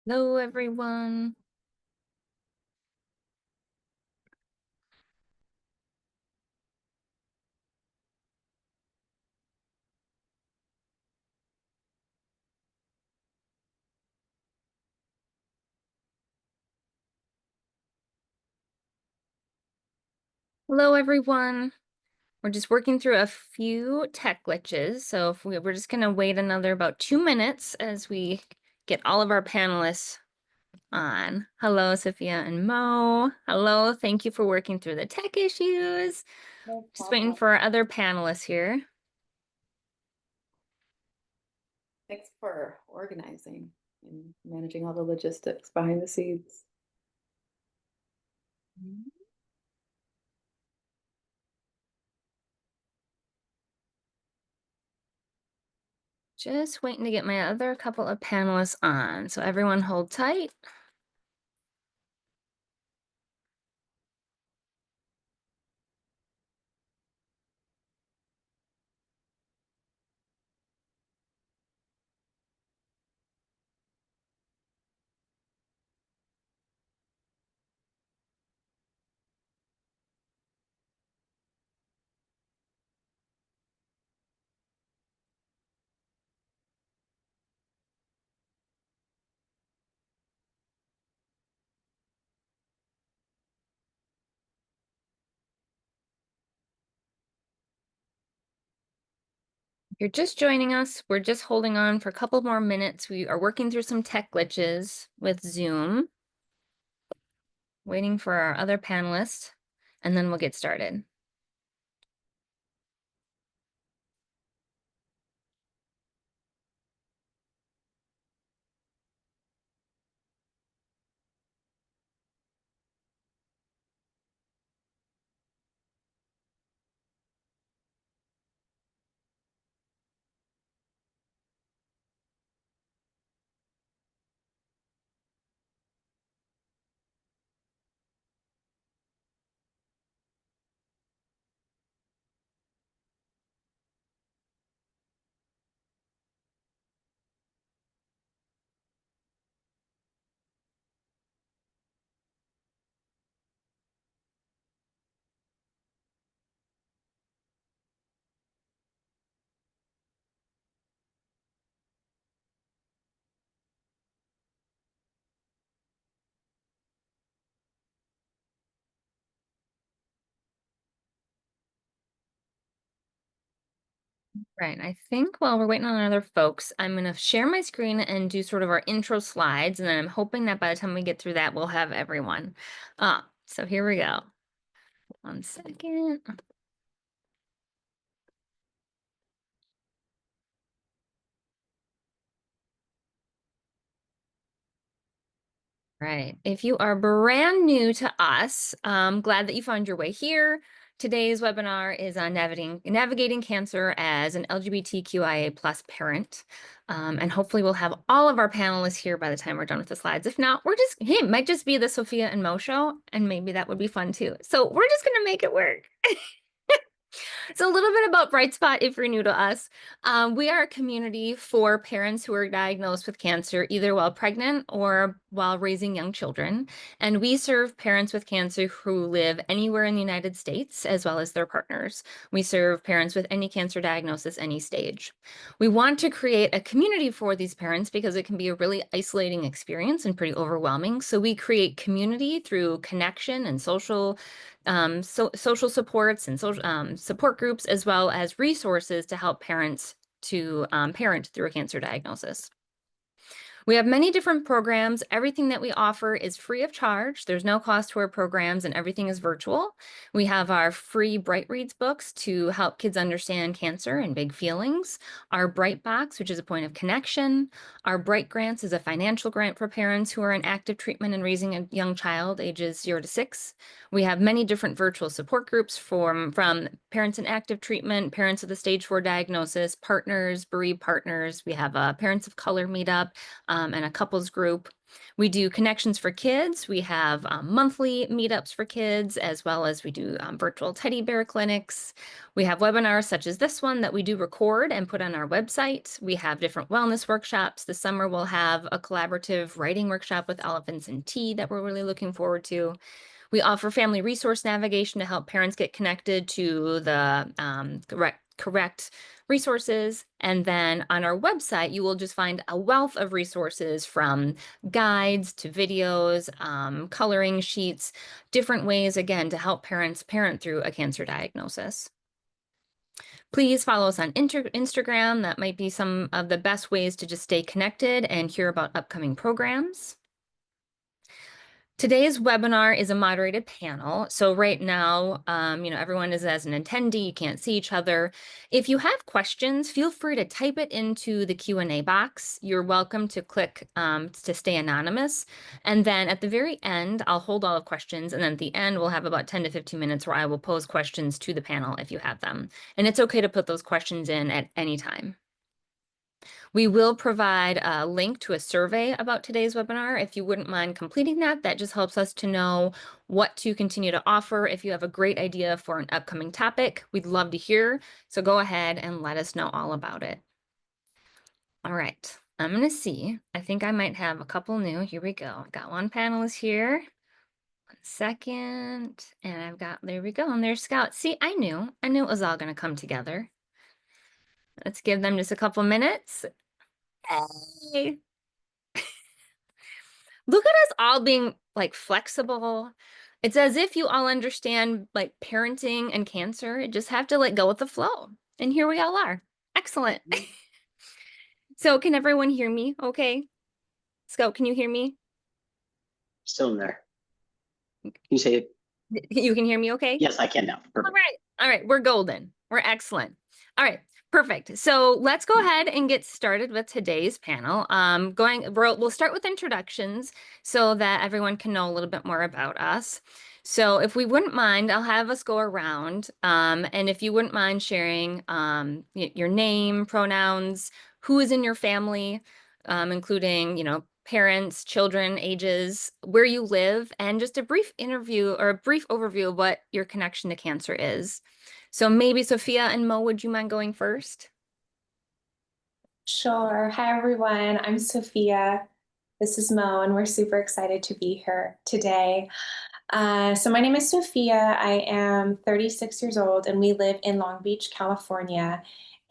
Hello, everyone. Hello, everyone. We're just working through a few tech glitches. So if we're just going to wait another about 2 minutes as we get all of our panelists on. Hello, Sophia and Mo. Hello. Thank you for working through the tech issues. No Just waiting problem. for our other panelists here. Thanks for organizing and managing all the logistics behind the scenes. Just waiting to get my other couple of panelists on. So everyone hold tight. If you're just joining us, we're just holding on for a couple more minutes. We are working through some tech glitches with Zoom, waiting for our other panelists, and then we'll get started. Right, I think while we're waiting on other folks, I'm going to share my screen and do sort of our intro slides, and then I'm hoping that by the time we get through that, we'll have everyone. So here we go. 1 second. Right. If you are brand new to us, I'm glad that you found your way here. Today's webinar is on navigating cancer as an LGBTQIA plus parent. And hopefully we'll have all of our panelists here by the time we're done with the slides. If not, it might just be the Sophia and Mo show, and maybe that would be fun too. So we're just gonna make it work. So a little bit about Bright Spot if you're new to us. We are a community for parents who are diagnosed with cancer either while pregnant or while raising young children. And we serve parents with cancer who live anywhere in the United States as well as their partners. We serve parents with any cancer diagnosis, any stage. We want to create a community for these parents because it can be a really isolating experience and pretty overwhelming. So we create community through connection and social supports and social support groups, as well as resources to help parents to parent through a cancer diagnosis. We have many different programs. Everything that we offer is free of charge. There's no cost to our programs and everything is virtual. We have our free Bright Reads books to help kids understand cancer and big feelings. Our Bright Box, which is a point of connection. Our Bright Grants is a financial grant for parents who are in active treatment and raising a young child ages 0 to 6. We have many different virtual support groups from parents in active treatment, parents with a stage 4 diagnosis, partners, bereaved partners. We have a Parents of Color meetup and a couples group. We do connections for kids. We have monthly meetups for kids, as well as we do virtual teddy bear clinics. We have webinars such as this one that we do record and put on our website. We have different wellness workshops. This summer we'll have a collaborative writing workshop with elephants and tea that we're really looking forward to. We offer family resource navigation to help parents get connected to the correct resources. And then on our website, you will just find a wealth of resources from guides to videos, coloring sheets, different ways, again, to help parents parent through a cancer diagnosis. Please follow us on Instagram. That might be some of the best ways to just stay connected and hear about upcoming programs. Today's webinar is a moderated panel. So right now, everyone is as an attendee, you can't see each other. If you have questions, feel free to type it into the Q&A box. You're welcome to click to stay anonymous. And then at the very end, I'll hold all of questions. And then at the end, we'll have about 10 to 15 minutes where I will pose questions to the panel if you have them. And it's okay to put those questions in at any time. We will provide a link to a survey about today's webinar. If you wouldn't mind completing that, that just helps us to know what to continue to offer. If you have a great idea for an upcoming topic, we'd love to hear. So go ahead and let us know all about it. All right, I'm gonna see. I think I might have a couple new. Here we go. I've got one panelist here. 1 second. And I've got, there we go. And there's Scout. See, I knew it was all gonna come together. Let's give them just a couple minutes. Hey. Look at us all being like flexible. It's as if you all understand like parenting and cancer. You just have to let go with the flow. And here we all are. Excellent. So can everyone hear me okay? Scout, can you hear me? Still in there. Can you say it? You can hear me okay? Yes, I can now. Perfect. All right, we're golden. We're excellent. All right, perfect. So let's go ahead and get started with today's panel. We'll start with introductions so that everyone can know a little bit more about us. So if we wouldn't mind, I'll have us go around. And if you wouldn't mind sharing your name, pronouns, who is in your family, including, parents, children, ages, where you live, and just a brief interview or a brief overview of what your connection to cancer is. So maybe Sophia and Mo, would you mind going first? Sure. Hi, everyone. I'm Sophia. This is Mo, and we're super excited to be here today. So my name is Sophia. I am 36 years old, and we live in Long Beach, California.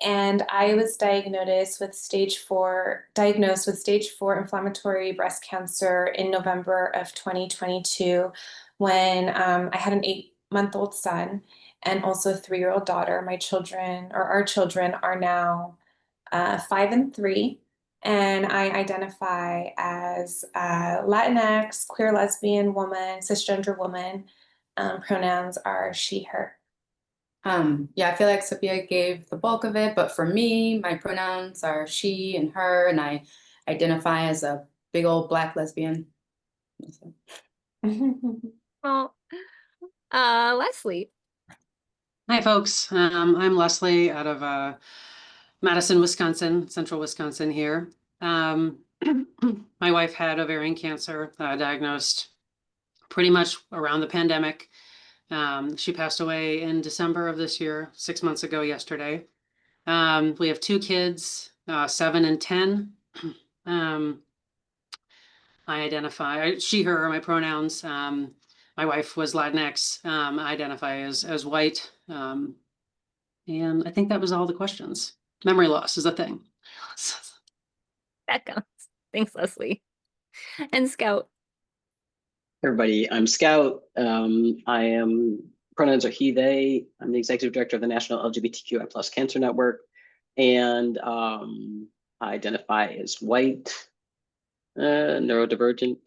And I was diagnosed with stage 4 inflammatory breast cancer in November of 2022 when I had an 8-month-old son and also a 3-year-old daughter. Our children are now 5 and 3, and I identify as Latinx, queer, lesbian, woman, cisgender woman. Pronouns are she, her. Yeah, I feel like Sophia gave the bulk of it, but for me, my pronouns are she and her, and I identify as a big old Black lesbian. Well, Leslie. Hi, folks. I'm Leslie out of Madison, Wisconsin, central Wisconsin here. My wife had ovarian cancer diagnosed pretty much around the pandemic. She passed away in December of this year, 6 months ago yesterday. We have 2 kids, 7 and 10. I identify, she, her are my pronouns. My wife was Latinx. I identify as white. And I think that was all the questions. Memory loss is a thing. That counts. Thanks, Leslie. And Scout. Everybody, I'm Scout. Pronouns are he, they. I'm the executive director of the National LGBTQIA+ Cancer Network. And I identify as white, neurodivergent.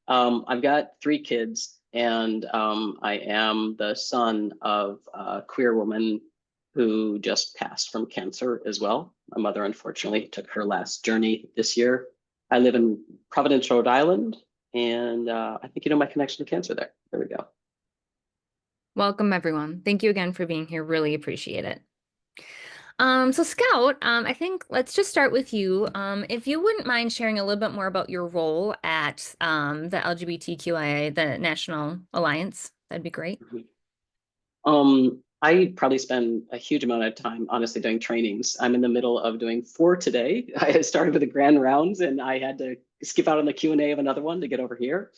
I've got 3 kids, and I am the son of a queer woman who just passed from cancer as well. My mother, unfortunately, took her last journey this year. I live in Providence, Rhode Island, and I think you know my connection to cancer there. There we go. Welcome, everyone. Thank you again for being here. Really appreciate it. So Scout, I think let's just start with you. If you wouldn't mind sharing a little bit more about your role at the LGBTQIA, the National Alliance, that'd be great. I probably spend a huge amount of time, honestly, doing trainings. I'm in the middle of doing 4 today. I had started with the grand rounds, and I had to skip out on the Q&A of another one to get over here.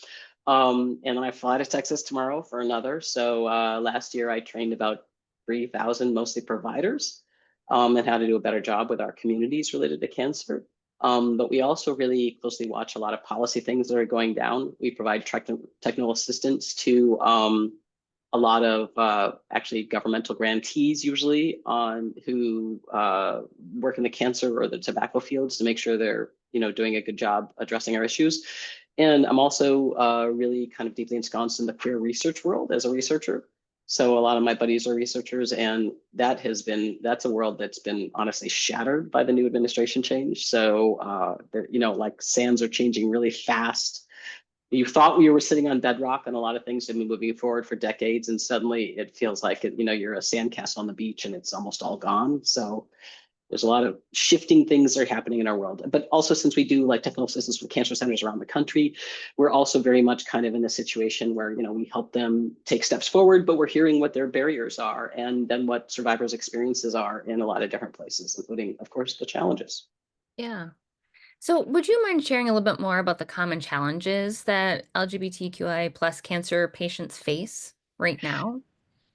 And then I fly to Texas tomorrow for another. So last year I trained about 3,000, mostly providers, and how to do a better job with our communities related to cancer. But we also really closely watch a lot of policy things that are going down. We provide technical assistance to a lot of actually governmental grantees usually on who work in the cancer or the tobacco fields to make sure they're doing a good job addressing our issues. And I'm also really kind of deeply ensconced in the queer research world as a researcher. So a lot of my buddies are researchers, and that's a world that's been honestly shattered by the new administration change. So like sands are changing really fast. You thought we were sitting on bedrock and a lot of things have been moving forward for decades, and suddenly it feels like you're a sandcastle on the beach and it's almost all gone. So there's a lot of shifting things that are happening in our world. But also, since we do like technical assistance for cancer centers around the country, we're also very much kind of in a situation where we help them take steps forward, but we're hearing what their barriers are and then what survivors' experiences are in a lot of different places, including, of course, the challenges. Yeah. So would you mind sharing a little bit more about the common challenges that LGBTQI plus cancer patients face right now?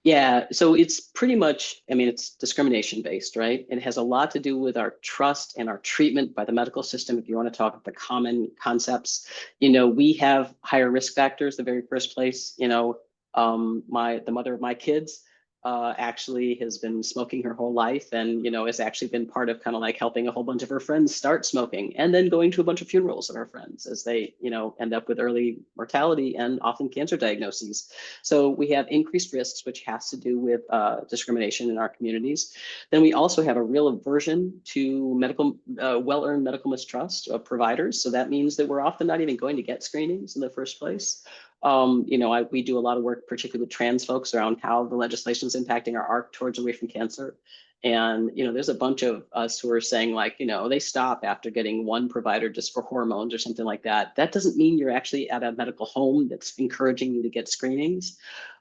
Yeah, so it's pretty much, I mean, it's discrimination based, right? It has a lot to do with our trust and our treatment by the medical system. If you want to talk about the common concepts, we have higher risk factors. The very first place, the mother of my kids actually has been smoking her whole life, and has actually been part of kind of like helping a whole bunch of her friends start smoking, and then going to a bunch of funerals of her friends as they end up with early mortality and often cancer diagnoses. So we have increased risks, which has to do with discrimination in our communities. Then we also have a real aversion to well-earned medical mistrust of providers. So that means that we're often not even going to get screenings in the first place. We do a lot of work, particularly with trans folks, around how the legislation is impacting our arc towards away from cancer. And there's a bunch of us who are saying like, they stop after getting one provider just for hormones or something like that. That doesn't mean you're actually at a medical home that's encouraging you to get screenings.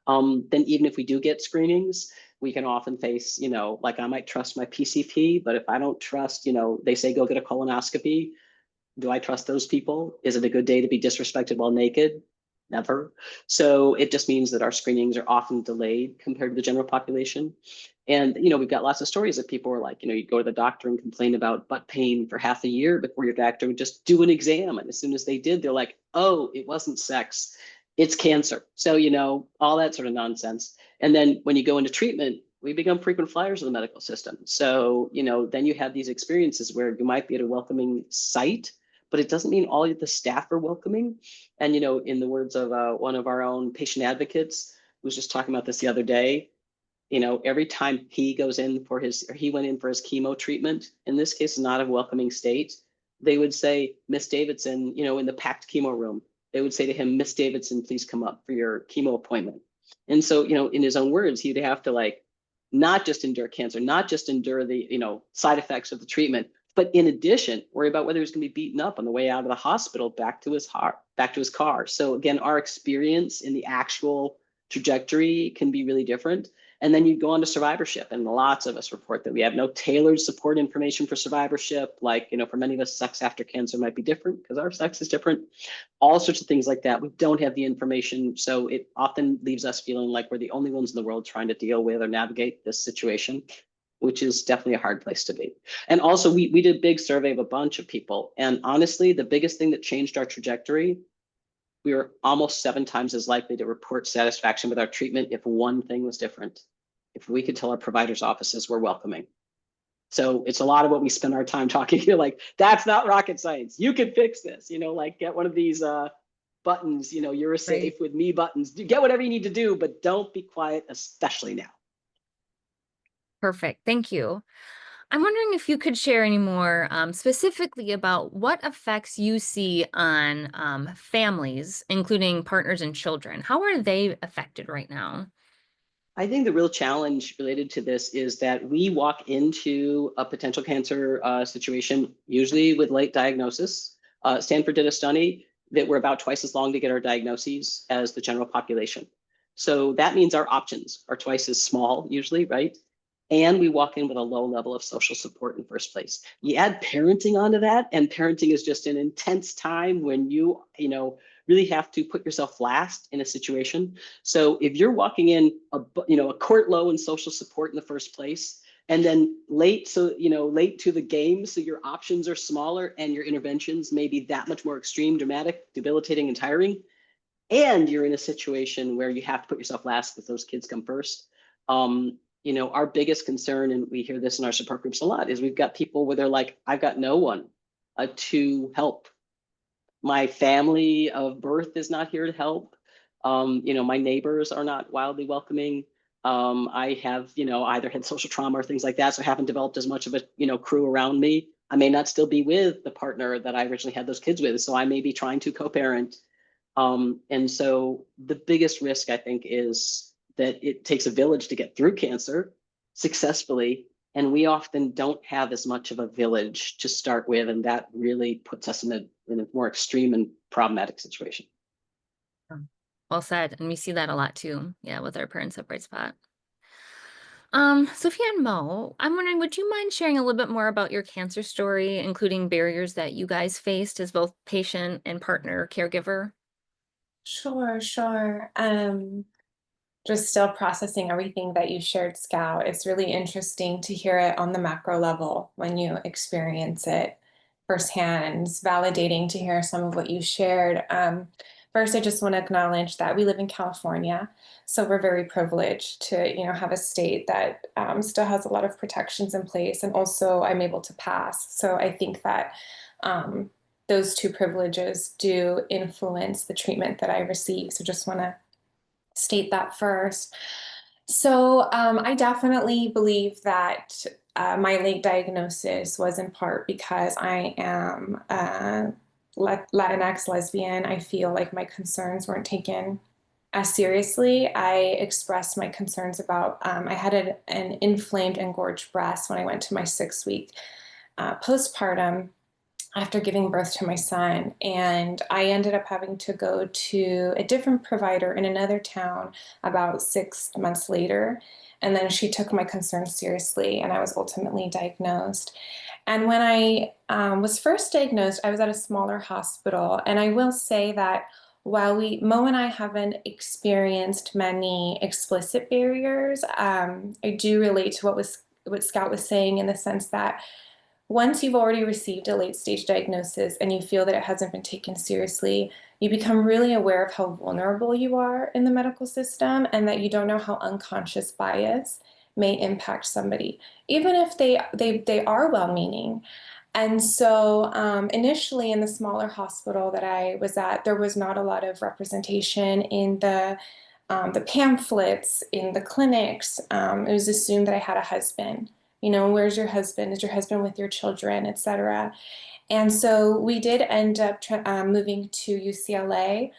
Then even if we do get screenings, we can often face, like I might trust my PCP, but if I don't trust, they say go get a colonoscopy. Do I trust those people? Is it a good day to be disrespected while naked? Never. So it just means that our screenings are often delayed compared to the general population. And, we've got lots of stories of people who are like, you go to the doctor and complain about butt pain for half a year before your doctor would just do an exam. And as soon as they did, they're like, oh, it wasn't sex, it's cancer. So, all that sort of nonsense. And then when you go into treatment, we become frequent flyers of the medical system. So, then you have these experiences where you might be at a welcoming site, but it doesn't mean all of the staff are welcoming. And, in the words of one of our own patient advocates, who was just talking about this the other day, every time he went in for his chemo treatment, in this case, not a welcoming state, they would say, Miss Davidson, in the packed chemo room, they would say to him, Miss Davidson, please come up for your chemo appointment. And so, in his own words, he'd have to like, not just endure cancer, not just endure the, side effects of the treatment, but in addition, worry about whether he's going to be beaten up on the way out of the hospital back to his car. So again, our experience in the actual trajectory can be really different. And then you go on to survivorship, and lots of us report that we have no tailored support information for survivorship. Like, for many of us, sex after cancer might be different because our sex is different. All sorts of things like that. We don't have the information. So it often leaves us feeling like we're the only ones in the world trying to deal with or navigate this situation, which is definitely a hard place to be. And also, we did a big survey of a bunch of people. And honestly, the biggest thing that changed our trajectory, we were almost 7 times as likely to report satisfaction with our treatment if one thing was different. If we could tell our providers' offices we're welcoming. So it's a lot of what we spend our time talking here. Like, that's not rocket science. You can fix this, like get one of these buttons, you're safe with me buttons. Get whatever you need to do, but don't be quiet, especially now. Perfect. Thank you. I'm wondering if you could share any more specifically about what effects you see on families, including partners and children. How are they affected right now? I think the real challenge related to this is that we walk into a potential cancer situation, usually with late diagnosis. Stanford did a study that we're about twice as long to get our diagnoses as the general population. So that means our options are twice as small usually, right? And we walk in with a low level of social support in first place. You add parenting onto that, and parenting is just an intense time when you really have to put yourself last in a situation. So if you're walking in a court low in social support in the first place, and then late to the game, so your options are smaller and your interventions may be that much more extreme, dramatic, debilitating, and tiring, and you're in a situation where you have to put yourself last because those kids come first. Our biggest concern, and we hear this in our support groups a lot, is we've got people where they're like, I've got no one to help. My family of birth is not here to help. My neighbors are not wildly welcoming. I have, either had social trauma or things like that, so I haven't developed as much of a, crew around me. I may not still be with the partner that I originally had those kids with, so I may be trying to co-parent. And so the biggest risk, I think, is that it takes a village to get through cancer successfully. And we often don't have as much of a village to start with. And that really puts us in a more extreme and problematic situation. Well said. And we see that a lot too. Yeah, with our parents at Bright Spot. Sophia and Mo, I'm wondering, would you mind sharing a little bit more about your cancer story, including barriers that you guys faced as both patient and partner caregiver? Sure, sure. Just still processing everything that you shared, Scout. It's really interesting to hear it on the macro level when you experience it firsthand. It's validating to hear some of what you shared. First, I just want to acknowledge that we live in California, so we're very privileged to, have a state that still has a lot of protections in place, and also I'm able to pass. So I think that those two privileges do influence the treatment that I receive. So just want to state that first. So I definitely believe that my late diagnosis was in part because I am Latinx lesbian. I feel like my concerns weren't taken as seriously. I expressed my concerns about, I had an inflamed, engorged breast when I went to my 6-week postpartum after giving birth to my son. And I ended up having to go to a different provider in another town about 6 months later. And then she took my concerns seriously, and I was ultimately diagnosed. And when I was first diagnosed, I was at a smaller hospital. And I will say that while Mo and I haven't experienced many explicit barriers, I do relate to what Scout was saying, in the sense that once you've already received a late stage diagnosis and you feel that it hasn't been taken seriously, you become really aware of how vulnerable you are in the medical system, and that you don't know how unconscious bias may impact somebody, even if they are well-meaning. And so initially in the smaller hospital that I was at, there was not a lot of representation in the pamphlets, in the clinics. It was assumed that I had a husband. Where's your husband? Is your husband with your children, etc.? And so we did end up moving to UCLA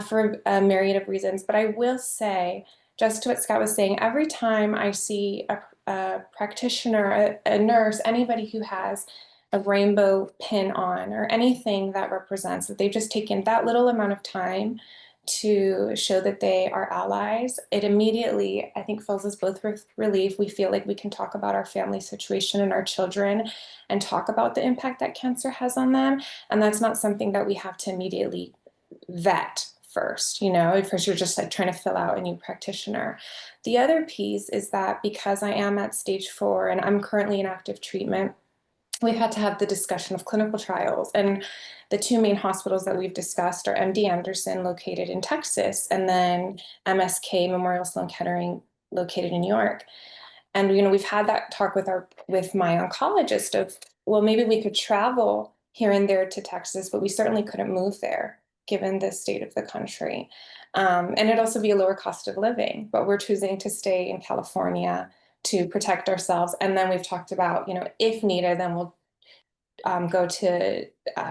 for a myriad of reasons. But I will say, just to what Scott was saying, every time I see a practitioner, a nurse, anybody who has a rainbow pin on, or anything that represents that they've just taken that little amount of time to show that they are allies, it immediately, I think, fills us both with relief. We feel like we can talk about our family situation and our children and talk about the impact that cancer has on them. And that's not something that we have to immediately vet first, first you're just like trying to fill out a new practitioner. The other piece is that because I am at stage 4 and I'm currently in active treatment, we've had to have the discussion of clinical trials. And the 2 main hospitals that we've discussed are MD Anderson, located in Texas, and then MSK, Memorial Sloan Kettering, located in New York. And we've had that talk with my oncologist of, well, maybe we could travel here and there to Texas, but we certainly couldn't move there given the state of the country. And it'd also be a lower cost of living, but we're choosing to stay in California to protect ourselves. And then we've talked about, if needed, then we'll go to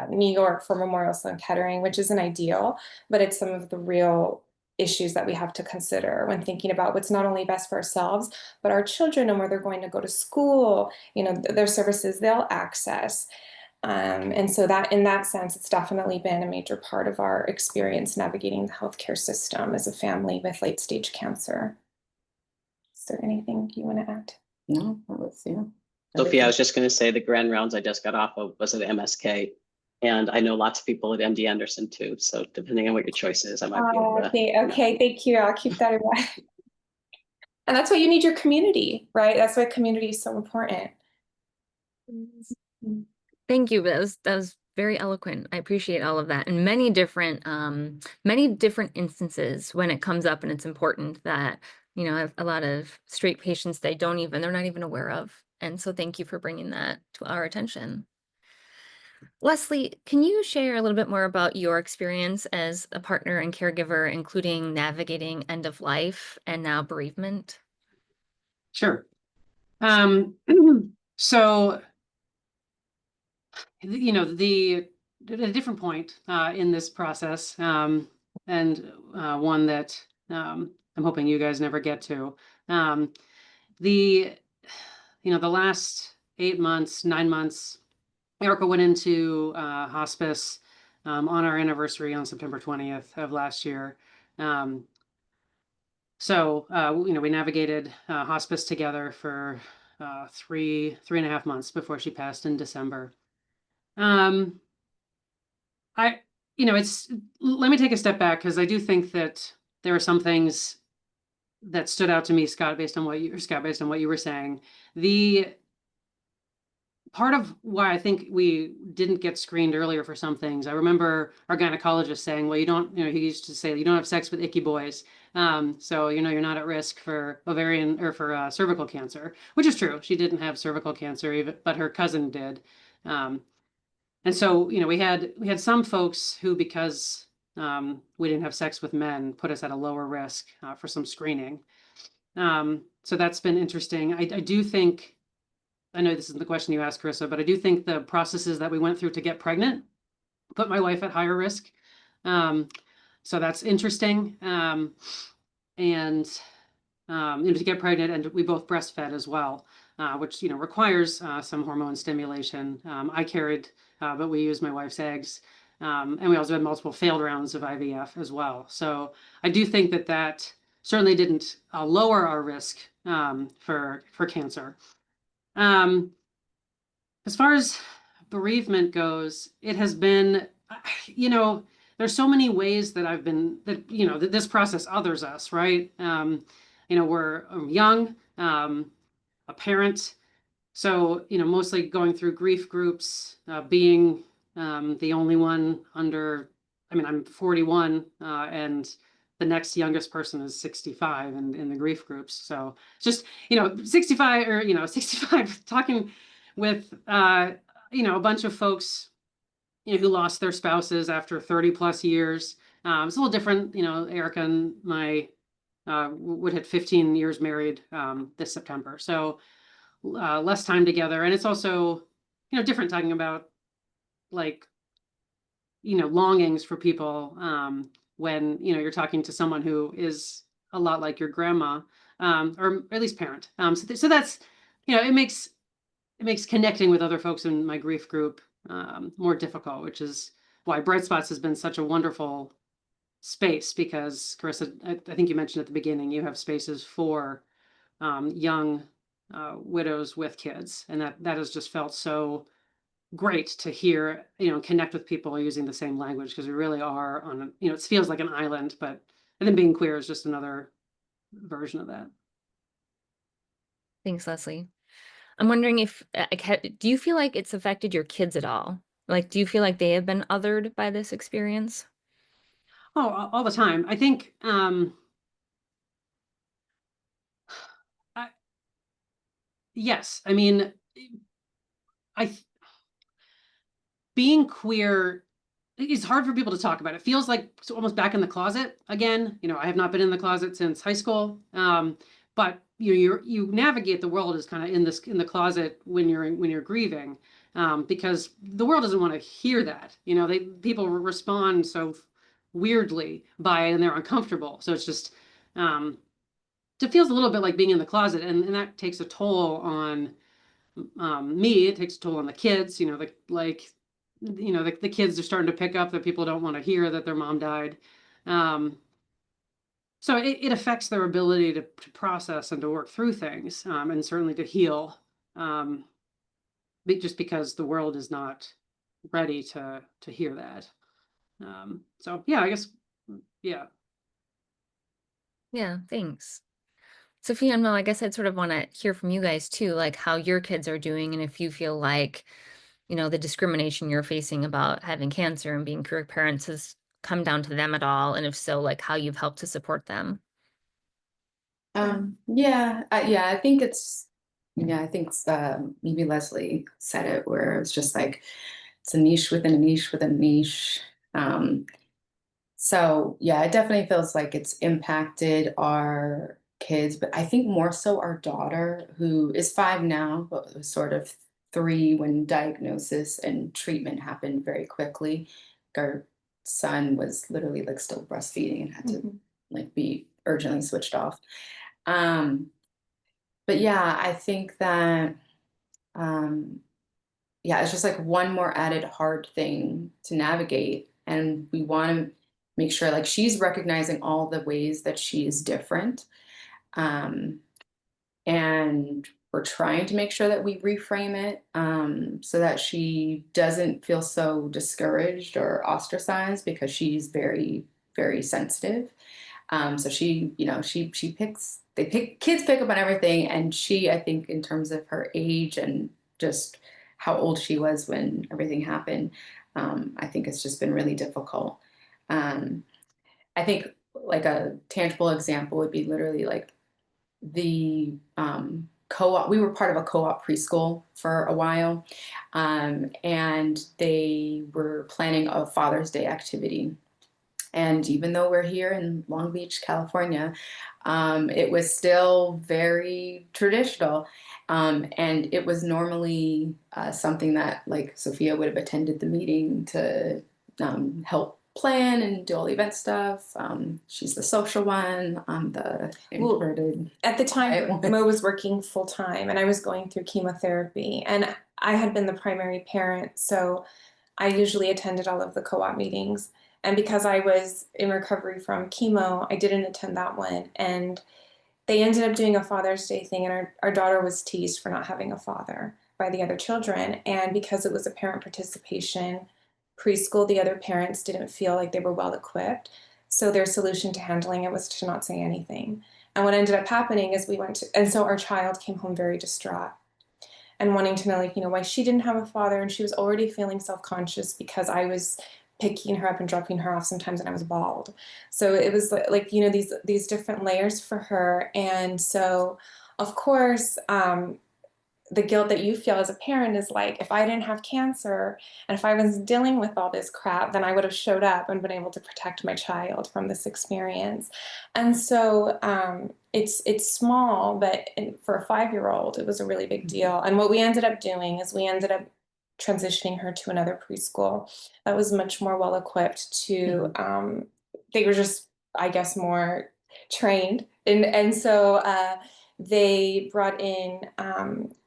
New York for Memorial Sloan Kettering, which isn't ideal, but it's some of the real issues that we have to consider when thinking about what's not only best for ourselves, but our children and where they're going to go to school, their services they'll access. And so that in that sense, it's definitely been a major part of our experience navigating the healthcare system as a family with late stage cancer. Is there anything you want to add? No, that was, yeah. Sophia, I was just going to say the grand rounds I just got off of was at MSK. And I know lots of people at MD Anderson too. So depending on what your choice is, I might be able to. Okay, thank you. I'll keep that in mind. And that's why you need your community, right? That's why community is so important. Thank you. That was very eloquent. I appreciate all of that. And many different instances when it comes up, and it's important that, a lot of straight patients, they're not even aware of. And so thank you for bringing that to our attention. Leslie, can you share a little bit more about your experience as a partner and caregiver, including navigating end of life and now bereavement? Sure. So, at a different point in this process, and one that I'm hoping you guys never get to. The last 8 months, 9 months, Erica went into hospice on our anniversary on September 20th of last year. So we navigated hospice together for 3.5 months before she passed in December. Let me take a step back, because I do think that there are some things that stood out to me, Scott, based on what you were saying. The part of why I think we didn't get screened earlier for some things, I remember our gynecologist saying, well, he used to say, you don't have sex with icky boys. So, you're not at risk for ovarian or for cervical cancer, which is true. She didn't have cervical cancer, but her cousin did. And so, we had some folks who, because we didn't have sex with men, put us at a lower risk for some screening. So that's been interesting. I do think, I know this isn't the question you asked, Carissa, but I do think the processes that we went through to get pregnant put my wife at higher risk. So that's interesting. And to get pregnant, and we both breastfed as well, which requires some hormone stimulation. I carried, but we used my wife's eggs, and we also had multiple failed rounds of IVF as well. So I do think that certainly didn't lower our risk for cancer. As far as bereavement goes, it has been, there's so many ways that this process others us, right? We're young, a parent, so, mostly going through grief groups, being the only one I'm 41, and the next youngest person is 65 in the grief groups. So just, 65 talking with, a bunch of folks, who lost their spouses after 30 plus years. It's a little different, Erica and my would hit 15 years married this September. So less time together. And it's also, different talking about longings for people when, you're talking to someone who is a lot like your grandma, or at least parent. So that's, it makes connecting with other folks in my grief group more difficult, which is why Bright Spots has been such a wonderful space, because Carissa, I think you mentioned at the beginning, you have spaces for young widows with kids, and that has just felt so great to hear, connect with people using the same language, because we really are on, it feels like an island, but and then being queer is just another version of that. Thanks, Leslie. I'm wondering if, do you feel like it's affected your kids at all? Do you feel like they have been othered by this experience? Oh, all the time. I think, yes. I mean, being queer, it's hard for people to talk about. It feels like almost back in the closet again. I have not been in the closet since high school. But you navigate the world as kind of in the closet when you're grieving, because the world doesn't want to hear that. People respond so weirdly by it and they're uncomfortable. So it's just, it feels a little bit like being in the closet, and that takes a toll on me. It takes a toll on the kids, the kids are starting to pick up that people don't want to hear that their mom died. So it affects their ability to process and to work through things, and certainly to heal, just because the world is not ready to hear that. So yeah, I guess, yeah. Yeah, thanks. Sophia and Mel, I guess I'd sort of want to hear from you guys too, like how your kids are doing, and if you feel like, the discrimination you're facing about having cancer and being queer parents has come down to them at all, and if so, like how you've helped to support them. I think maybe Leslie said it, where it's just like it's a niche within a niche within a niche. So yeah, it definitely feels like it's impacted our kids, but I think more so our daughter, who is 5 now, but was sort of 3 when diagnosis and treatment happened very quickly. Our son was literally like still breastfeeding and had to like be urgently switched off. But yeah, I think that it's just like one more added hard thing to navigate. And we want to make sure like she's recognizing all the ways that she is different. And we're trying to make sure that we reframe it, so that she doesn't feel so discouraged or ostracized, because she's very, very sensitive. So kids pick up on everything. And she, I think in terms of her age and just how old she was when everything happened, I think it's just been really difficult. I think like a tangible example would be literally like the co-op. We were part of a co-op preschool for a while. And they were planning a Father's Day activity. And even though we're here in Long Beach, California, it was still very traditional. And it was normally something that like Sophia would have attended the meeting to help plan and do all the event stuff. She's the social one. I'm the introverted. At the time, quiet one. Mo was working full time and I was going through chemotherapy, and I had been the primary parent, so I usually attended all of the co-op meetings. And because I was in recovery from chemo, I didn't attend that one. And they ended up doing a Father's Day thing, and our daughter was teased for not having a father by the other children. And because it was a parent participation preschool, the other parents didn't feel like they were well equipped. So their solution to handling it was to not say anything. And what ended up happening is and so our child came home very distraught and wanting to know, like, why she didn't have a father. And she was already feeling self-conscious because I was picking her up and dropping her off sometimes, and I was bald. So it was like, these different layers for her. And so, of course, the guilt that you feel as a parent is like, if I didn't have cancer and if I was dealing with all this crap, then I would have showed up and been able to protect my child from this experience. And so it's small, but for a 5-year-old, it was a really big deal. And what we ended up doing is we ended up transitioning her to another preschool that was much more well equipped to, they were just, I guess, more trained. And so they brought in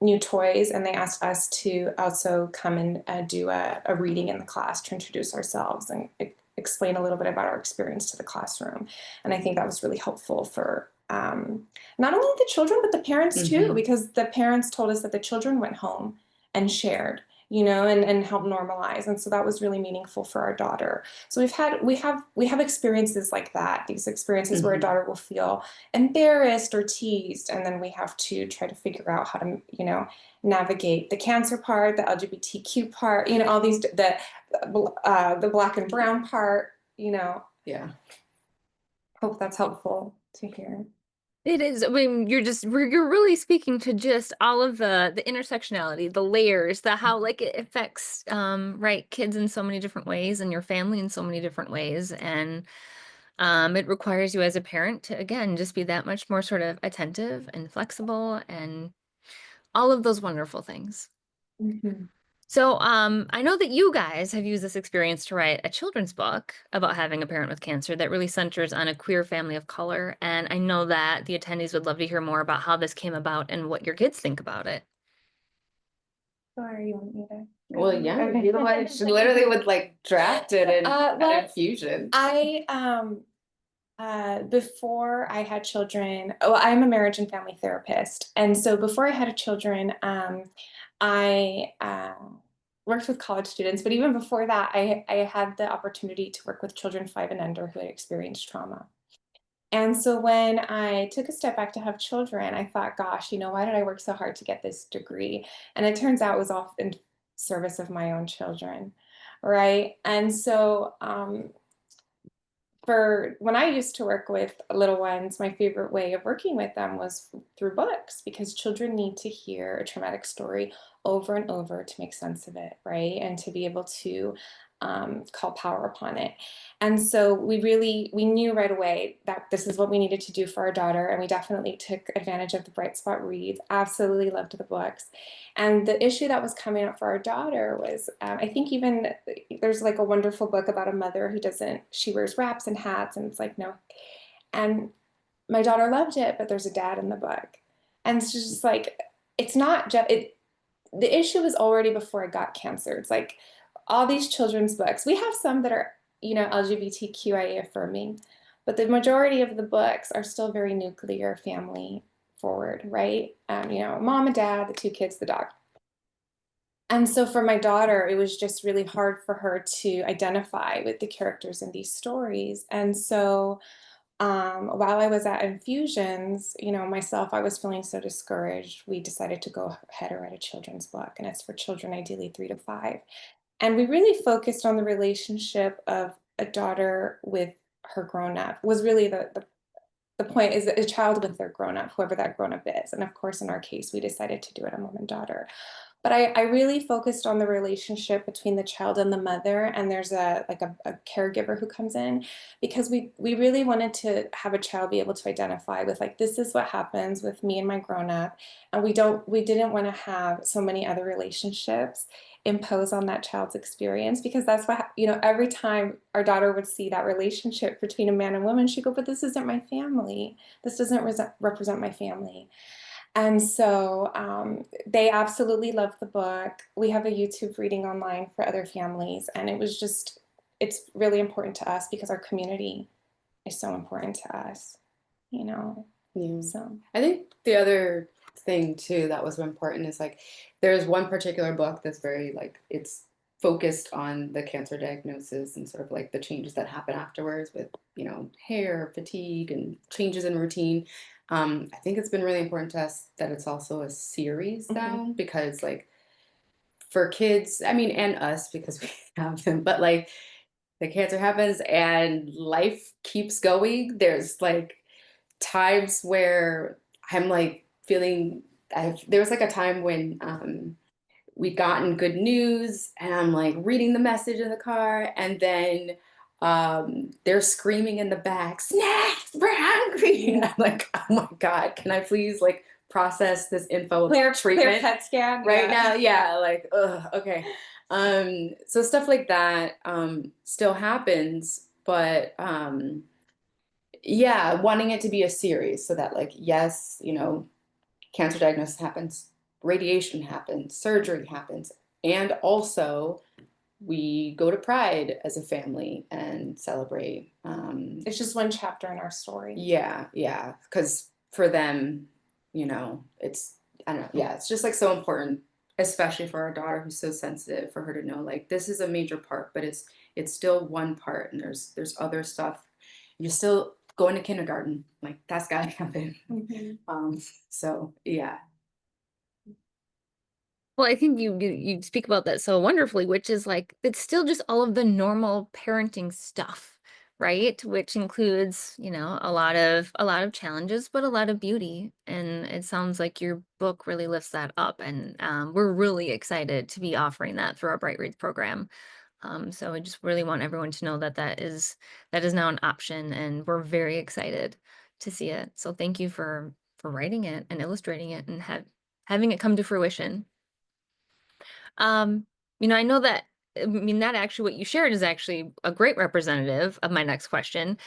new toys, and they asked us to also come and do a reading in the class to introduce ourselves and explain a little bit about our experience to the classroom. And I think that was really helpful for not only the children, but the parents too, because the parents told us that the children went home and shared, and help normalize. And so that was really meaningful for our daughter. So we have experiences like that, these experiences where a daughter will feel embarrassed or teased, and then we have to try to figure out how to, navigate the cancer part, the LGBTQ part, all these, the Black and brown part, Yeah. Hope that's helpful to hear. It is. I mean, you're really speaking to just all of the intersectionality, the layers, how like it affects right, kids in so many different ways and your family in so many different ways. And it requires you as a parent to, again, just be that much more sort of attentive and flexible and all of those wonderful things. So, I know that you guys have used this experience to write a children's book about having a parent with cancer that really centers on a queer family of color. And I know that the attendees would love to hear more about how this came about and what your kids think about it. Or you want me to? Well, yeah, Okay. you know what? She literally would like draft it and Well, infusion. Before I had children, well, I'm a marriage and family therapist, and so before I had children, I worked with college students. But even before that, I had the opportunity to work with children 5 and under who had experienced trauma. And so when I took a step back to have children, I thought, gosh, why did I work so hard to get this degree? And it turns out it was all in service of my own children, right? And so for when I used to work with little ones, my favorite way of working with them was through books, because children need to hear a traumatic story over and over to make sense of it, right? And to be able to call power upon it. And so we knew right away that this is what we needed to do for our daughter. And we definitely took advantage of the Bright Spot reads, absolutely loved the books. And the issue that was coming up for our daughter was, I think even there's like a wonderful book about a mother who she wears wraps and hats, and it's like, no. And my daughter loved it, but there's a dad in the book. And it's just like, it's not just, the issue was already before I got cancer. It's like all these children's books, we have some that are, LGBTQIA affirming, but the majority of the books are still very nuclear family forward, right? Mom and dad, the 2 kids, the dog. And so for my daughter, it was just really hard for her to identify with the characters in these stories. And so while I was at Infusions, myself, I was feeling so discouraged. We decided to go ahead and write a children's book, and it's for children ideally 3 to 5. And we really focused on the relationship of a daughter with her grown up. Was really the point, is a child with their grown up, whoever that grown up is. And of course, in our case, we decided to do it a mom and daughter. But I really focused on the relationship between the child and the mother, and there's a caregiver who comes in, because we really wanted to have a child be able to identify with, like, this is what happens with me and my grown up, and we didn't want to have so many other relationships impose on that child's experience, because that's what, every time our daughter would see that relationship between a man and woman, she'd go, but this isn't my family. This doesn't represent my family. And so they absolutely loved the book. We have a YouTube reading online for other families. And it's really important to us because our community is so important to us, Yeah. So I think the other thing too that was important is like there's one particular book that's very like it's focused on the cancer diagnosis and sort of like the changes that happen afterwards with hair, fatigue, and changes in routine. I think it's been really important to us that it's also a series now, because like for kids, I mean, and us because we have them, but like the cancer happens and life keeps going. There's like times where I'm like feeling there was like a time when we gotten good news and I'm like reading the message in the car, and then they're screaming in the back, snacks, we're hungry. And I'm like, oh my God, can I please like process this info clear treatment PET scan right now? Yeah, like, ugh, okay. So stuff like that still happens, but yeah, wanting it to be a series so that like, yes, cancer diagnosis happens, radiation happens, surgery happens, and also we go to Pride as a family and celebrate. It's just one chapter in our story. Yeah, because for them, it's, I don't know, yeah, it's just like so important, especially for our daughter who's so sensitive, for her to know like this is a major part, but it's still one part, and there's other stuff. You're still going to kindergarten, like that's gotta happen. So yeah. Well, I think you speak about that so wonderfully, which is like it's still just all of the normal parenting stuff, right? Which includes, a lot of challenges, but a lot of beauty. And it sounds like your book really lifts that up. And we're really excited to be offering that through our Bright Reads program. So I just really want everyone to know that that is now an option, and we're very excited to see it. So thank you for writing it and illustrating it and having it come to fruition. I know that, that actually what you shared is actually a great representative of my next question,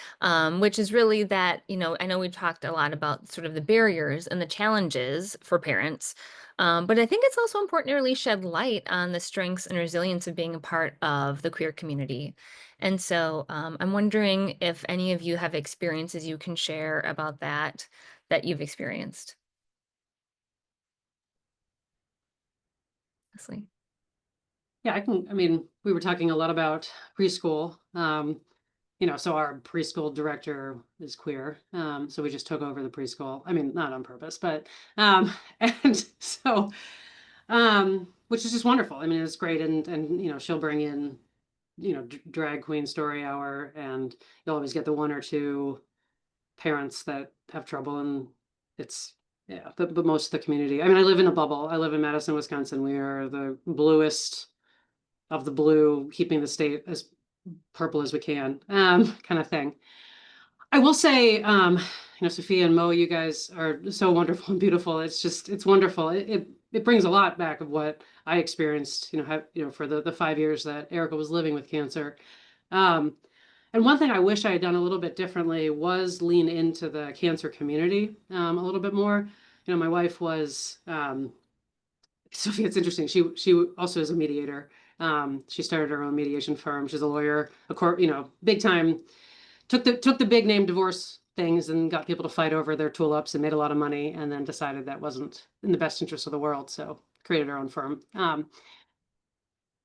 which is really that, I know we talked a lot about sort of the barriers and the challenges for parents, but I think it's also important to really shed light on the strengths and resilience of being a part of the queer community. And so I'm wondering if any of you have experiences you can share about that you've experienced. Leslie. Yeah, I mean, we were talking a lot about preschool. So our preschool director is queer. So we just took over the preschool. I mean, not on purpose, but and so which is just wonderful. I mean, it's great, and she'll bring in drag queen story hour, and you'll always get the one or two parents that have trouble, and it's yeah, but most of the community. I mean, I live in a bubble. I live in Madison, Wisconsin. We are the bluest of the blue, keeping the state as purple as we can, kind of thing. I will say, Sophia and Mo, you guys are so wonderful and beautiful. It's wonderful. It brings a lot back of what I experienced, for the 5 years that Erica was living with cancer. And one thing I wish I had done a little bit differently was lean into the cancer community a little bit more. My wife was Sophia. It's interesting. She also is a mediator. She started her own mediation firm. She's a lawyer, big time. Took the big name divorce things and got people to fight over their tulips and made a lot of money, and then decided that wasn't in the best interest of the world. So created her own firm.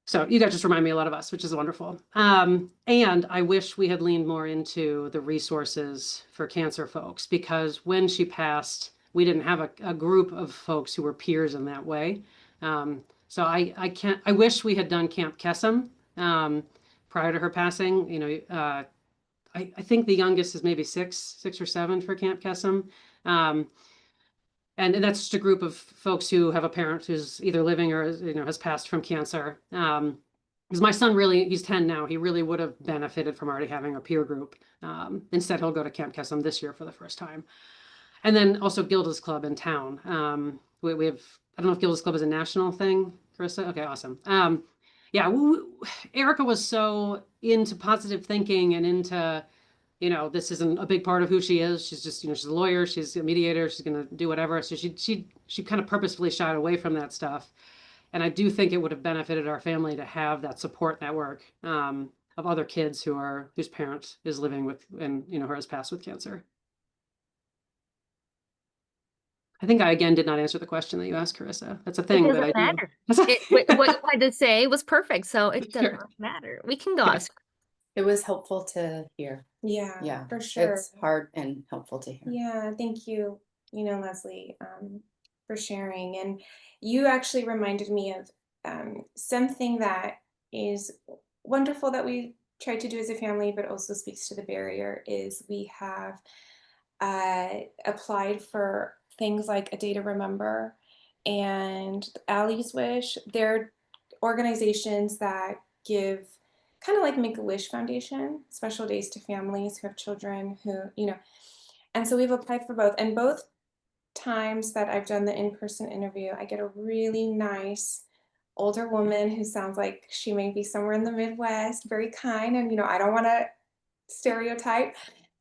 So you guys just remind me a lot of us, which is wonderful. And I wish we had leaned more into the resources for cancer folks, because when she passed, we didn't have a group of folks who were peers in that way. So I wish we had done Camp Kesem prior to her passing. I think the youngest is maybe six or seven for Camp Kesem. And that's just a group of folks who have a parent who's either living or has passed from cancer. Because my son he's 10 now. He really would have benefited from already having a peer group. Instead, he'll go to Camp Kesem this year for the first time. And then also Gilda's Club in town. We have, I don't know if Gilda's Club is a national thing, Carissa. Okay, awesome. Yeah, Erica was so into positive thinking and into this isn't a big part of who she is. She's just, she's a lawyer, she's a mediator, she's going to do whatever. So she kind of purposefully shied away from that stuff. And I do think it would have benefited our family to have that support network of other kids whose parent is living with, and, or has passed with cancer. I think I, again, did not answer the question that you asked, Carissa. That's a thing that I do. Matter. What you had to say was perfect, so it doesn't matter. We can go off. It was helpful to hear. Yeah, for sure. It's hard and helpful to hear. Yeah, thank you, Leslie, for sharing. And you actually reminded me of something that is wonderful that we try to do as a family, but also speaks to the barrier, is we have applied for things like A Day to Remember and Allie's Wish. They're organizations that give, kind of like Make-A-Wish Foundation, special days to families who have children who, and so we've applied for both. And both times that I've done the in-person interview, I get a really nice older woman who sounds like she may be somewhere in the Midwest, very kind. And, I don't want to stereotype.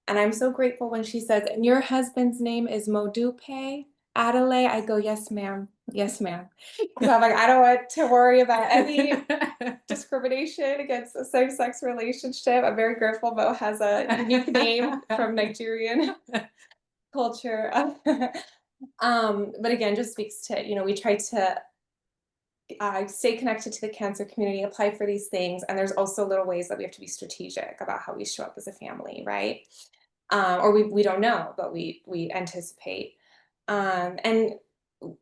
And I'm so grateful when she says, and your husband's name is Modupe Adelaide. I go, yes, ma'am. Yes, ma'am. Because I'm like, I don't want to worry about any discrimination against a same-sex relationship. I'm very grateful Mo has a unique name from Nigerian culture. But again, just speaks to, we try to stay connected to the cancer community, apply for these things. And there's also little ways that we have to be strategic about how we show up as a family, right? Or we don't know, but we anticipate. And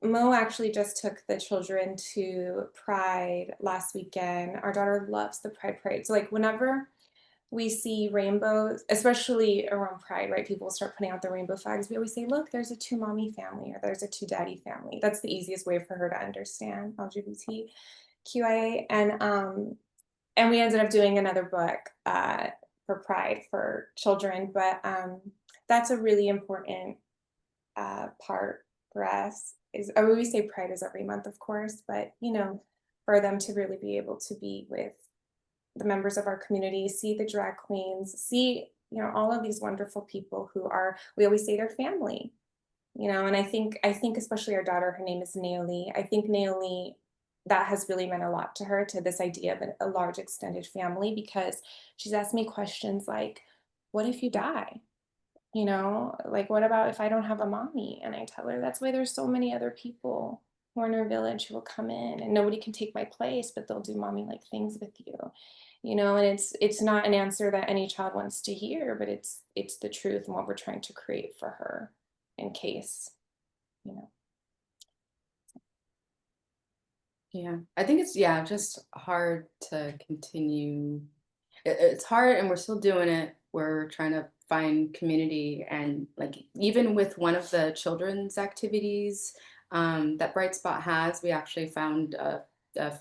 Mo actually just took the children to Pride last weekend. Our daughter loves the Pride Parade. So like whenever we see rainbows, especially around Pride, right? People start putting out the rainbow flags. We always say, look, there's a 2-mommy family, or there's a 2-daddy family. That's the easiest way for her to understand LGBTQIA. And we ended up doing another book for Pride for children, but that's a really important part for us. We say Pride is every month, of course, but for them to really be able to be with the members of our community, see the drag queens, see, all of these wonderful people who are, we always say they're family, and I think especially our daughter, her name is Naomi. I think Naomi, that has really meant a lot to her, to this idea of a large extended family, because she's asked me questions like, what if you die? Like, what about if I don't have a mommy? And I tell her that's why there's so many other people who are in our village who will come in, and nobody can take my place, but they'll do mommy like things with you. And it's not an answer that any child wants to hear, but it's the truth and what we're trying to create for her in case, you know. Yeah, I think it's, yeah, just hard to continue. It's hard, and we're still doing it. We're trying to find community, and like even with one of the children's activities that Bright Spot has, we actually found a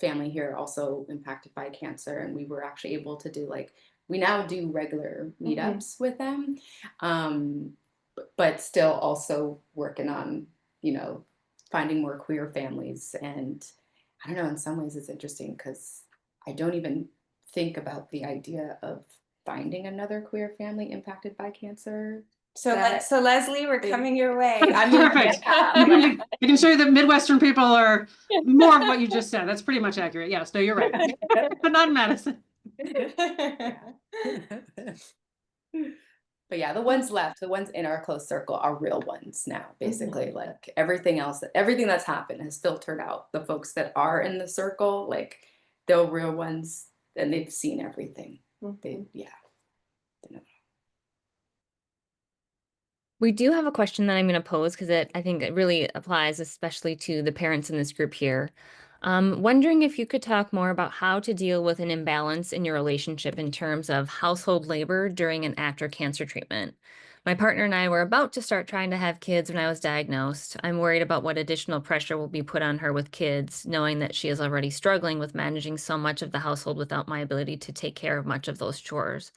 family here also impacted by cancer, and we were actually able to do, like, we now do regular meetups with them, but still also working on, finding more queer families. And I don't know, in some ways it's interesting because I don't even think about the idea of finding another queer family impacted by cancer. So Leslie, we're coming your way. I mean, Perfect. yeah, I can show you that Midwestern people are more of what you just said. That's pretty much accurate. Yes, no, you're right. But not in Madison. But yeah, the ones left, the ones in our close circle are real ones now, basically. Like everything else, everything that's happened has filtered out. The folks that are in the circle, like they're real ones, and they've seen everything. Yeah. We do have a question that I'm going to pose because I think it really applies, especially to the parents in this group here. Wondering if you could talk more about how to deal with an imbalance in your relationship in terms of household labor during and after cancer treatment. My partner and I were about to start trying to have kids when I was diagnosed. I'm worried about what additional pressure will be put on her with kids, knowing that she is already struggling with managing so much of the household without my ability to take care of much of those chores.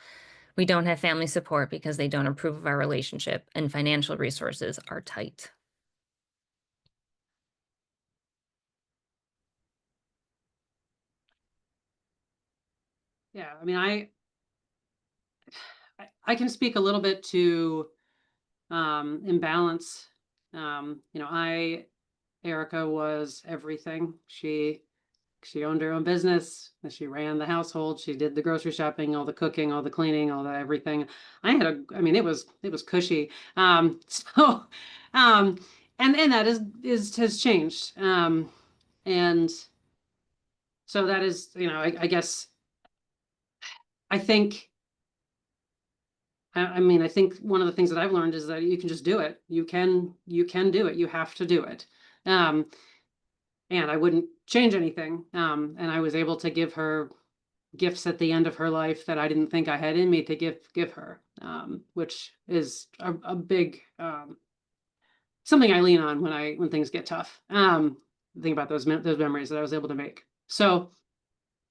We don't have family support because they don't approve of our relationship, and financial resources are tight. Yeah, I mean, I can speak a little bit to imbalance. Erica was everything. She owned her own business. She ran the household. She did the grocery shopping, all the cooking, all the cleaning, all the everything. I mean, it was cushy. So, and that has changed. And so that is, I guess, I think, I mean, I think one of the things that I've learned is that you can just do it. You can do it. You have to do it. And I wouldn't change anything. And I was able to give her gifts at the end of her life that I didn't think I had in me to give her, which is a big something I lean on when things get tough. Think about those memories that I was able to make. So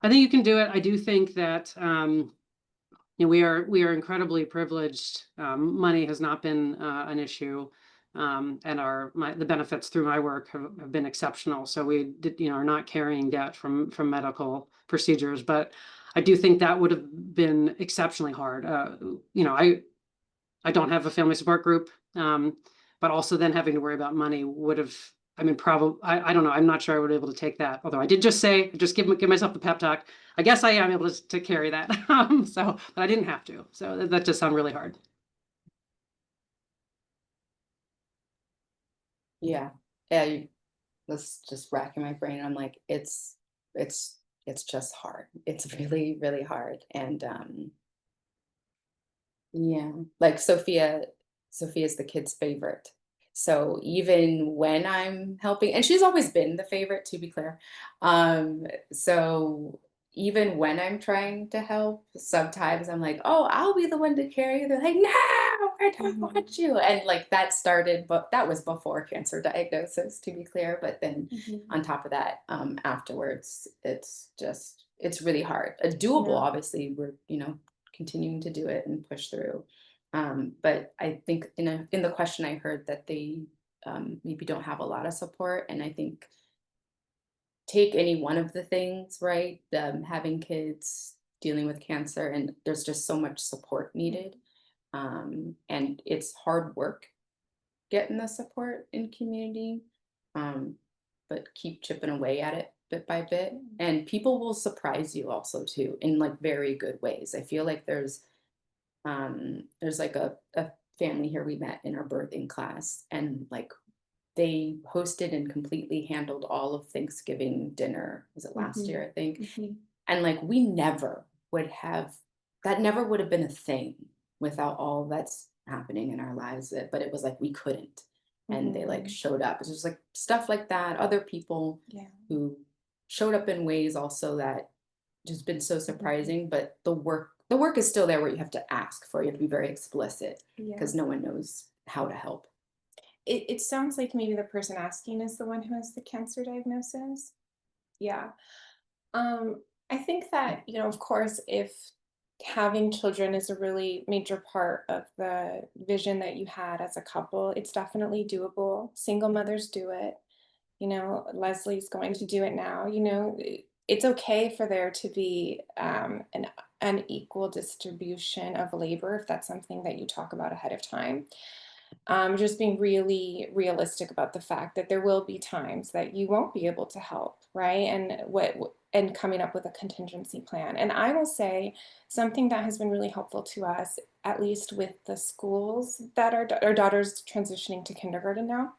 I think you can do it. I do think that we are incredibly privileged. Money has not been an issue. And the benefits through my work have been exceptional. So we are not carrying debt from medical procedures, but I do think that would have been exceptionally hard. I don't have a family support group, but also then having to worry about money would have. I mean, probably I don't know. I'm not sure I would be able to take that. Although I did just give myself the pep talk. I guess I am able to carry that. But I didn't have to. So that just sounded really hard. Yeah. Yeah. Was just racking my brain. I'm like, it's just hard. It's really, really hard. And yeah, like Sophia's the kid's favorite. So even when I'm helping, and she's always been the favorite, to be clear. So even when I'm trying to help, sometimes I'm like, oh, I'll be the one to carry. They're like, no, I don't want you. And like that started, but that was before cancer diagnosis, to be clear. But then on top of that, afterwards, it's really hard. Doable, obviously, we're, continuing to do it and push through. But I think in the question I heard that they maybe don't have a lot of support, and I think take any one of the things, right? Having kids, dealing with cancer, and there's just so much support needed. And it's hard work getting the support in community, um, but keep chipping away at it bit by bit. And people will surprise you also too in like very good ways. I feel like there's like a family here we met in our birthing class, and like they hosted and completely handled all of Thanksgiving dinner. Was it last year, I think? Mhm. And like we never would have that never would have been a thing without all that's happening in our lives. But it was like we couldn't. And they like Mhm. showed up. It's just like stuff like that. Other people Yeah. who showed up in ways also that just been so surprising. But the work is still there where you have to ask for it. You have to be very explicit Yeah. because no one knows how to help. It sounds like maybe the person asking is the one who has the cancer diagnosis. Yeah. I think that, of course, if having children is a really major part of the vision that you had as a couple, it's definitely doable. Single mothers do it. Leslie's going to do it now. It's okay for there to be an unequal distribution of labor if that's something that you talk about ahead of time. Just being really realistic about the fact that there will be times that you won't be able to help, right? And coming up with a contingency plan. And I will say something that has been really helpful to us, at least with the schools that our daughter's transitioning to kindergarten now.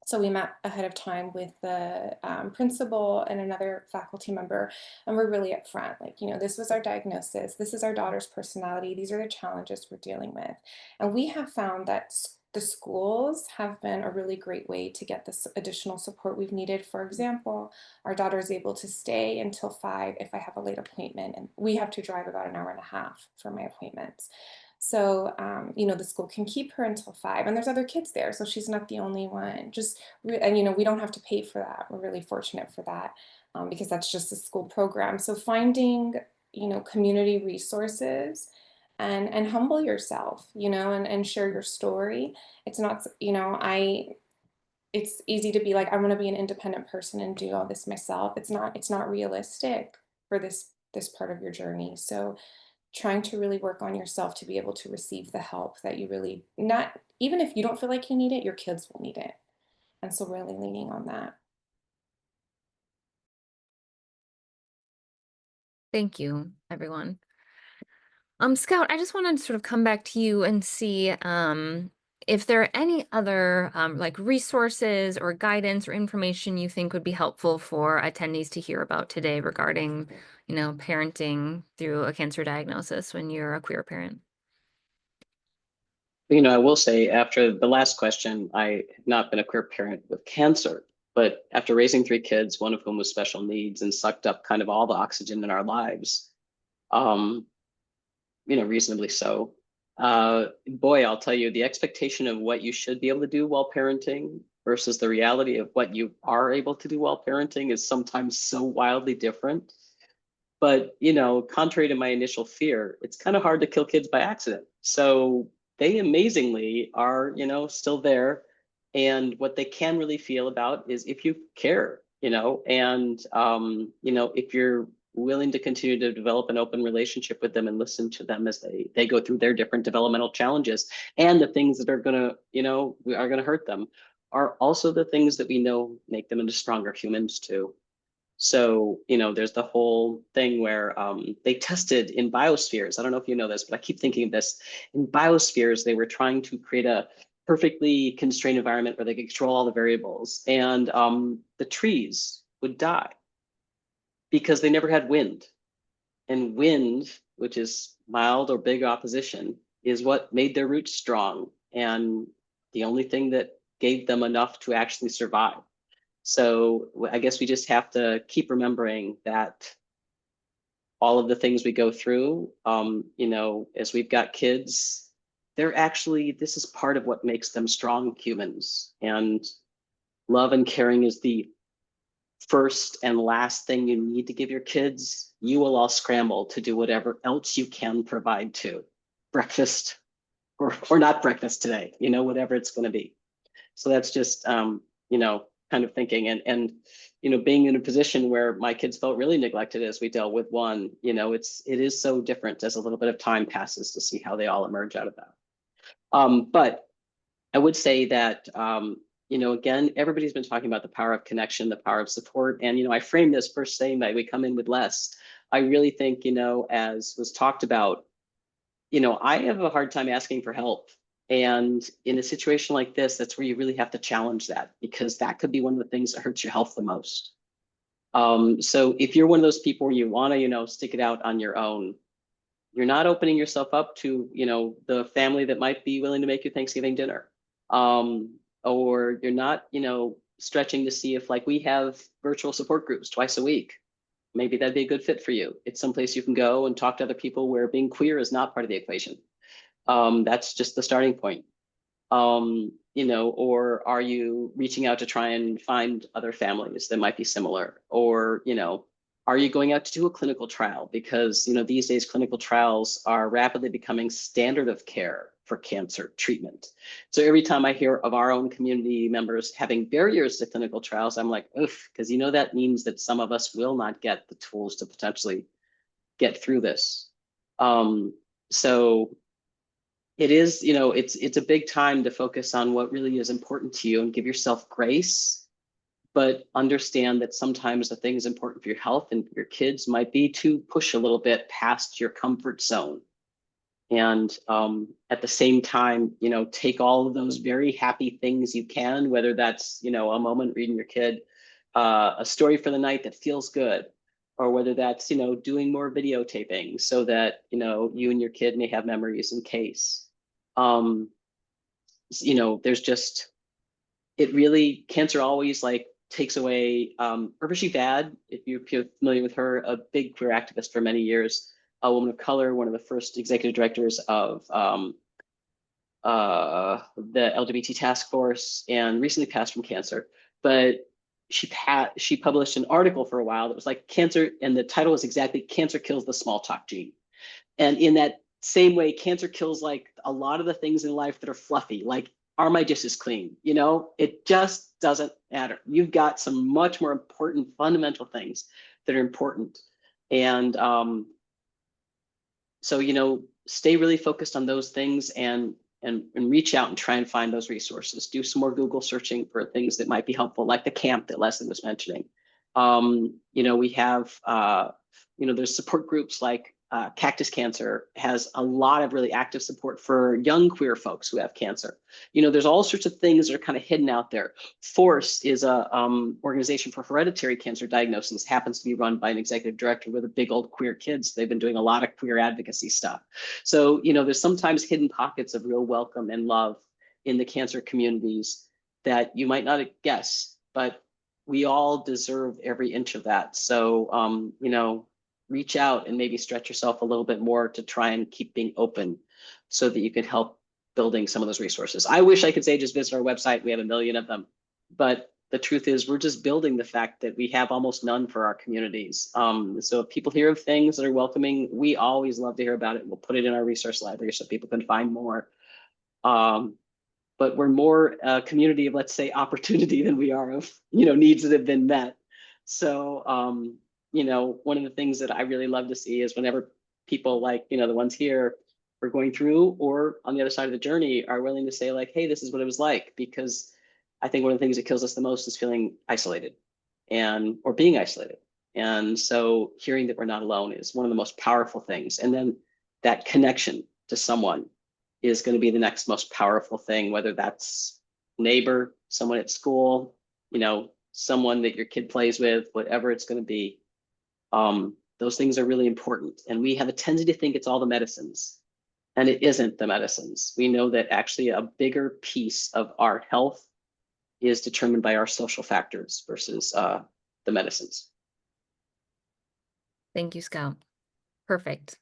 So we met ahead of time with the principal and another faculty member, and we're really upfront. Like, this was our diagnosis. This is our daughter's personality. These are the challenges we're dealing with. And we have found that the schools have been a really great way to get this additional support we've needed. For example, our daughter is able to stay until 5 if I have a late appointment, and we have to drive about an hour and a half for my appointments. So, the school can keep her until 5, and there's other kids there, so she's not the only one. And we don't have to pay for that. We're really fortunate for that, because that's just a school program. So finding, community resources, and humble yourself, and share your story. It's not, it's easy to be like, I want to be an independent person and do all this myself. It's not realistic for this part of your journey. So trying to really work on yourself to be able to receive the help that you really not, even if you don't feel like you need it, your kids will need it. And so really leaning on that. Thank you, everyone. Scout, I just wanted to sort of come back to you and see if there are any other like resources or guidance or information you think would be helpful for attendees to hear about today regarding, parenting through a cancer diagnosis when you're a queer parent. I will say after the last question, I have not been a queer parent with cancer, but after raising 3 kids, one of whom was special needs and sucked up kind of all the oxygen in our lives, um, reasonably so. Boy, I'll tell you, the expectation of what you should be able to do while parenting versus the reality of what you are able to do while parenting is sometimes so wildly different. But, contrary to my initial fear, it's kind of hard to kill kids by accident. So they amazingly are, still there. And what they can really feel about is if you care, and, if you're willing to continue to develop an open relationship with them and listen to them as they go through their different developmental challenges and the things that are gonna, are gonna hurt them are also the things that we know make them into stronger humans too. So, there's the whole thing where they tested in biospheres. I don't know if you know this, but I keep thinking of this. In biospheres, they were trying to create a perfectly constrained environment where they could control all the variables. And the trees would die because they never had wind. And wind, which is mild or big opposition, is what made their roots strong and the only thing that gave them enough to actually survive. So I guess we just have to keep remembering that all of the things we go through, as we've got kids, this is part of what makes them strong humans. And love and caring is the first and last thing you need to give your kids. You will all scramble to do whatever else you can provide to breakfast or not breakfast today, whatever it's going to be. So that's just, kind of thinking. And being in a position where my kids felt really neglected as we dealt with one, it is so different as a little bit of time passes to see how they all emerge out of that. But I would say that, again, everybody's been talking about the power of connection, the power of support. And, I frame this first saying that we come in with less. I really think, as was talked about, I have a hard time asking for help. And in a situation like this, that's where you really have to challenge that, because that could be one of the things that hurts your health the most. So if you're one of those people where you want to, stick it out on your own, you're not opening yourself up to, the family that might be willing to make you Thanksgiving dinner. Or you're not, stretching to see if, like, we have virtual support groups twice a week. Maybe that'd be a good fit for you. It's someplace you can go and talk to other people where being queer is not part of the equation. That's just the starting point. Or are you reaching out to try and find other families that might be similar? Or, are you going out to do a clinical trial? Because, these days clinical trials are rapidly becoming standard of care for cancer treatment. So every time I hear of our own community members having barriers to clinical trials, I'm like, oof, because that means that some of us will not get the tools to potentially get through this. So it is, it's a big time to focus on what really is important to you and give yourself grace, but understand that sometimes the things important for your health and for your kids might be to push a little bit past your comfort zone. And at the same time, take all of those very happy things you can, whether that's, a moment reading your kid a story for the night that feels good, or whether that's, doing more videotaping so that, you and your kid may have memories in case. There's just, it really, cancer always like takes away, Urvashi Vad, if you're familiar with her, a big queer activist for many years, a woman of color, one of the first executive directors of the LGBT task force, and recently passed from cancer. But she published an article for a while that was like cancer, and the title was exactly "Cancer Kills the Small Talk Gene." And in that same way, cancer kills like a lot of the things in life that are fluffy, like, are my dishes clean? It just doesn't matter. You've got some much more important fundamental things that are important. And so, stay really focused on those things and reach out and try and find those resources. Do some more Google searching for things that might be helpful, like the camp that Leslie was mentioning. We have, there's support groups like Cactus Cancer has a lot of really active support for young queer folks who have cancer. There's all sorts of things that are kind of hidden out there. Force is a organization for hereditary cancer diagnosis, happens to be run by an executive director with a big old queer kids. They've been doing a lot of queer advocacy stuff. So, there's sometimes hidden pockets of real welcome and love in the cancer communities that you might not guess, but we all deserve every inch of that. So, reach out and maybe stretch yourself a little bit more to try and keep being open so that you can help building some of those resources. I wish I could say just visit our website. We have a million of them, but the truth is we're just building the fact that we have almost none for our communities. So if people hear of things that are welcoming, we always love to hear about it. We'll put it in our resource library so people can find more. But we're more a community of, let's say, opportunity than we are of, needs that have been met. So, one of the things that I really love to see is whenever people like, the ones here are going through or on the other side of the journey are willing to say like, hey, this is what it was like, because I think one of the things that kills us the most is feeling isolated or being isolated. And so hearing that we're not alone is one of the most powerful things. And then that connection to someone is going to be the next most powerful thing, whether that's neighbor, someone at school, someone that your kid plays with, whatever it's going to be. Those things are really important. And we have a tendency to think it's all the medicines, and it isn't the medicines. We know that actually a bigger piece of our health is determined by our social factors versus the medicines. Thank you, Scout. Perfect.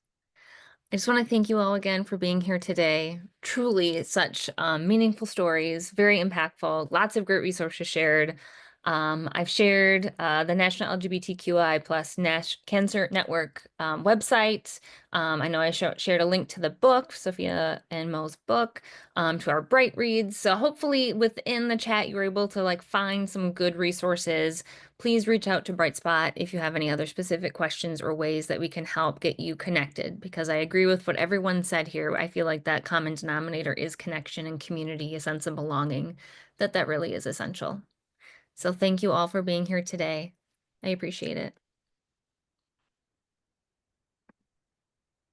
I just want to thank you all again for being here today. Truly such meaningful stories, very impactful, lots of great resources shared. I've shared the National LGBTQI plus Cancer Network website. I know I shared a link to the book, Sophia and Mo's book, to our Bright Reads. So hopefully within the chat, you were able to like find some good resources. Please reach out to Bright Spot if you have any other specific questions or ways that we can help get you connected, because I agree with what everyone said here. I feel like that common denominator is connection and community, a sense of belonging, that really is essential. So thank you all for being here today. I appreciate it.